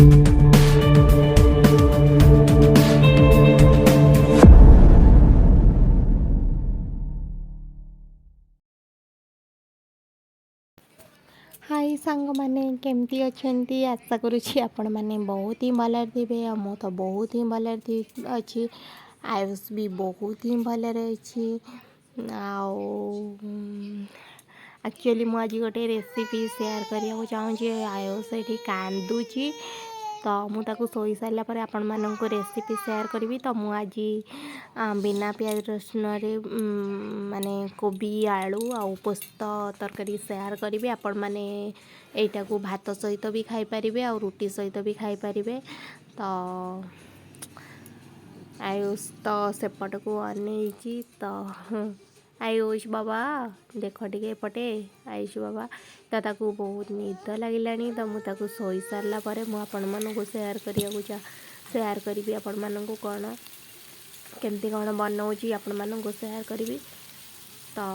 हाय सांग मैंने केमती अच्छी आशा करुँची आपण मैंने बहुत ही भल थे मु तो बहुत ही भल अच्छी आयुष भी बहुत ही भल अच्छी एक्चुअली मुझे गोटे रेसिपी शेयर करने को चाहूँगी आयुष ये कांदुची तो मुझे शोई सारा पर आपण मानक रेसिपी शेयर करी तो मुझे बिना प्याज रसुन माने कोबी आलू आउ पोस्त तरकारी शेयर करी आपण मैंने यटा को भात सहित भी खाई पारे आ रुटी सहित भी खाई पारे तो आयुष तो सेपट को अनेई तो आयुष बाबा देख टे पटे आयुष बाबा तो ताकू बहुत निद लगे तो मुझे शोई सारा पर मुझे शेयर करने शेयर करी आपण मानक कौन केमती कौन बनाऊँगी आपण मानक शेयर करी तो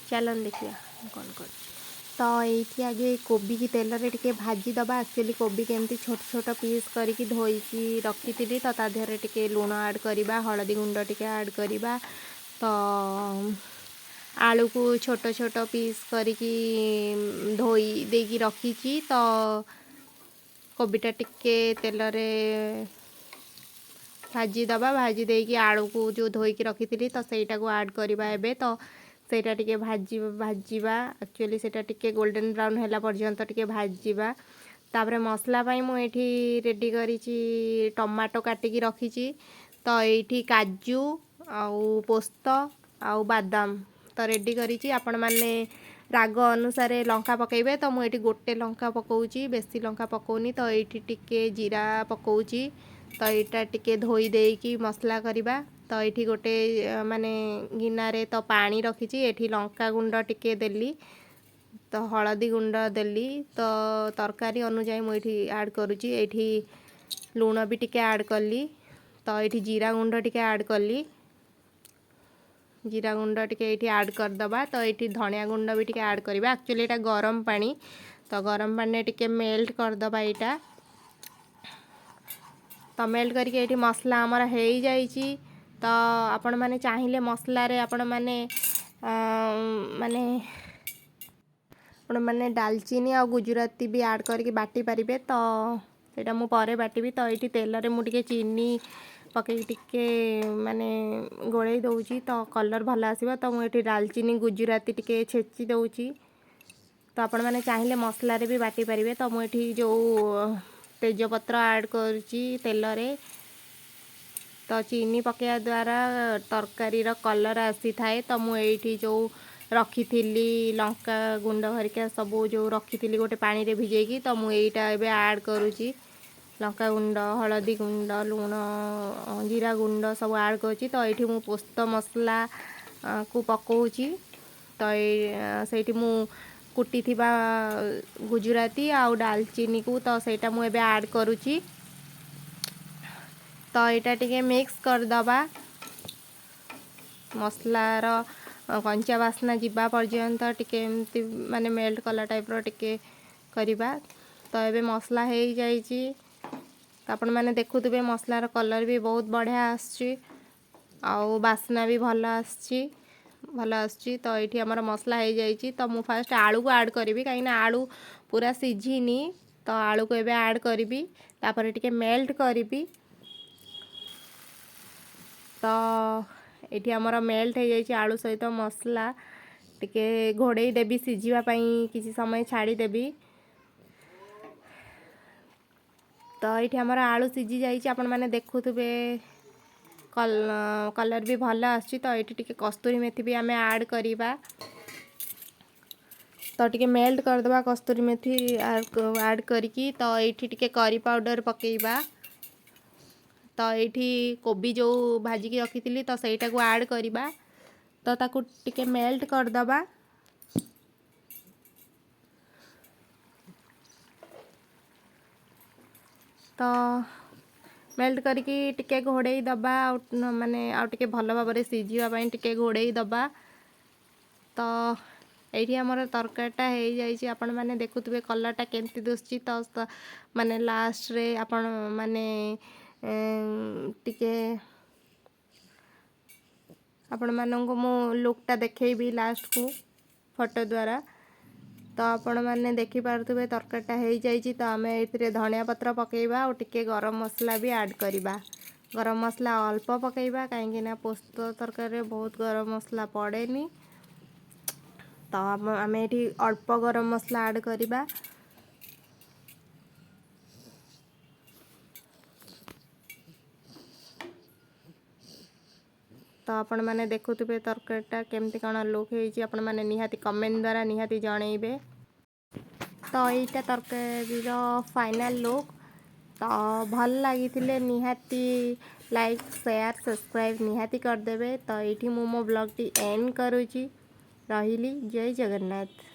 चलन देखिए कौन कर तो ये आगे कोबी की तेल रे टिके भाजी दबा एक्चुअली कोबी केमती छोट छोट पीस करके धोईकी रखी थी तो ता देहरे टिके लुण ऐड करवा हलदी गुंड टिके ऐड करवा तो आलू को छोट छोट पीस करके धोई देकी रखी तो कोबीटा टिके तेल रे भाजी दबा भाजी देकी आलू को जो धोईकी रखी थी तो सहीटा को ऐड करवा एबे तो सेटा टिके भाजीबा एक्चुअली सेटा टिके गोल्डन ब्राउन हैला पर्यंत टिके भाजीबा तापरे मसला पाई मु एठी रेडी करिछि टमाटो काटिकी रखिछि तो एठी काजू आउ पोस्त आउ बादाम तो रेडी करिछि आपण माने राग अनुसार लंका पकेबे तो मु एठी गोटे लंका पकाउछि बेसी लंका पकाउनी तो एठी टिके जीरा पकाउछि तो यहाँ टिके धोई देकी मसला करवा तो ये गोटे माने गिनारे तो पानी रखी एठी लंका गुंड टिके देली तो हलदी गुंड देली तो तरकारी अनुजाई मुझे ऐड करुँची एठी लुण भी टिके ऐड कली तो ये जीरा गुंड टिके ऐड कली जीरा गुंड टिके ये ऐड करदबा तो ये धनिया गुंड भी टिके ऐड करवा एक्चुअली यहाँ गरम पानी तो गरम पानी टिके मेल्ट करदबा यहाँ तो मेल्ट करके ये मसला आमर हो जाइए तो आपण मैंने चाहिए मसला रे आपण मैंने माने आपण मैंने डालचीनी आ गुजराती भी ऐड करके बाटी पारे तो सेटा मु परे बाटी तो ये तेल रे मुझे चीनी पकई टिके माने गोले दौची तो कलर भल आसो तो मुझे डालचीनी गुजराती टिके छेची दौची तो आपण मैंने चाहिए मसला रे भी बाटी पारे तो मुझे जो तेजपत्र ऐड करुँची तेल रे तो चीनी पकड़ा द्वारा तरकारी कलर आसी थाए तो मुझे जो रखी थी लंका गुंड हरिका सब जो रखी थी गोटे पानी रे भिजेकी तो मुझे ऐड करुँची लंका गुंड हलदी गुंड लुण जीरा गुंड सब ऐड करुँची तो ये मु पोस्त मसला को पकाउची तो ये मु कुटी थिबा गुजराती आउ डालचीनी को तो सेटा मु एबे ऐड करुँची तो यहाँ टिके मिक्स करदबा मसलार कंचा बास्ना जीवा पर्यंत टिके एमती माने मेल्ट कला टाइप रो टिके करवा तो ये मसला हो जाइए तो आपण मैंने देखुवे मसलार कलर भी बहुत बढ़िया आसची आउ बास्ना भी भल आसची तो ये आमर मसला हो जाइए तो मु फास्ट आलू को ऐड करी कहीं आलू पूरा सीझीनी तो आलू को एबे ऐड करी तापर टिके मेल्ट करी तो ये आमर मेल्ट हो जाइए आलू सहित मसला टिके घोड़े देवी सीझापी किसी समय छाड़देवी तो ये आमर आलू सीझी जाइए आपण मैंने देखुवे कलर भी भल आसची तो ये टिके कस्तूरी मेथी भी आम ऐड करवा तो टिके मेल्ट करदबा कस्तूरी मेथी ऐड करके तो ये टिके करी पाउडर पकेबा तो ये कोबी जो भाजिकी रखी थी तो सहीटा को ऐड करवा तो ताकू टिके मेल्ट करदबा तो मेल्ट करके टिके घोड़े दबा माने आउ टिके भल भाव में सीझापी टिके घोड़े दबा तो ଏଇଠି ଆମର ତରକାରୀଟା ହେଇଯାଇଛି, ଆପଣମାନେ ଦେଖୁଥିବେ କଲର୍ଟା କେମିତି ଦିଶୁଛି। ତ ମାନେ ଲାଷ୍ଟରେ ଆପଣ ମାନେ ଟିକେ ଆପଣମାନଙ୍କୁ ମୁଁ ଲୁକ୍ଟା ଦେଖେଇବି ଲାଷ୍ଟକୁ ଫଟୋ ଦ୍ୱାରା। ତ ଆପଣମାନେ ଦେଖିପାରୁଥିବେ ତରକାରୀଟା ହେଇଯାଇଛି। ତ ଆମେ ଏଥିରେ ଧନିଆ ପତ୍ର ପକାଇବା ଆଉ ଟିକେ ଗରମ ମସଲା ବି ଆଡ଼୍ କରିବା। ଗରମ ମସଲା ଅଳ୍ପ ପକାଇବା, କାହିଁକିନା ପୋସ୍ତ ତରକାରୀରେ ବହୁତ ଗରମ ମସଲା ପଡ଼େନି। ତ ଆମେ ଏଠି ଅଳ୍ପ ଗରମ ମସଲା ଆଡ଼୍ କରିବା। ତ ଆପଣମାନେ ଦେଖୁଥିବେ ତରକାରୀଟା କେମିତି କ'ଣ ଲୁକ୍ ହେଇଛି, ଆପଣମାନେ ନିହାତି କମେଣ୍ଟ ଦ୍ୱାରା ନିହାତି ଜଣେଇବେ। ତ ଏଇଟା ତରକାରୀର ଫାଇନାଲ୍ ଲୁକ୍। ତ ଭଲ ଲାଗିଥିଲେ ନିହାତି ଲାଇକ୍, ସେୟାର, ସବସ୍କ୍ରାଇବ୍ ନିହାତି କରିଦେବେ। ତ ଏଇଠି ମୁଁ ମୋ ବ୍ଲଗ୍ଟି ଏଣ୍ଡ କରୁଛି। ରହିଲି, ଜୟ ଜଗନ୍ନାଥ।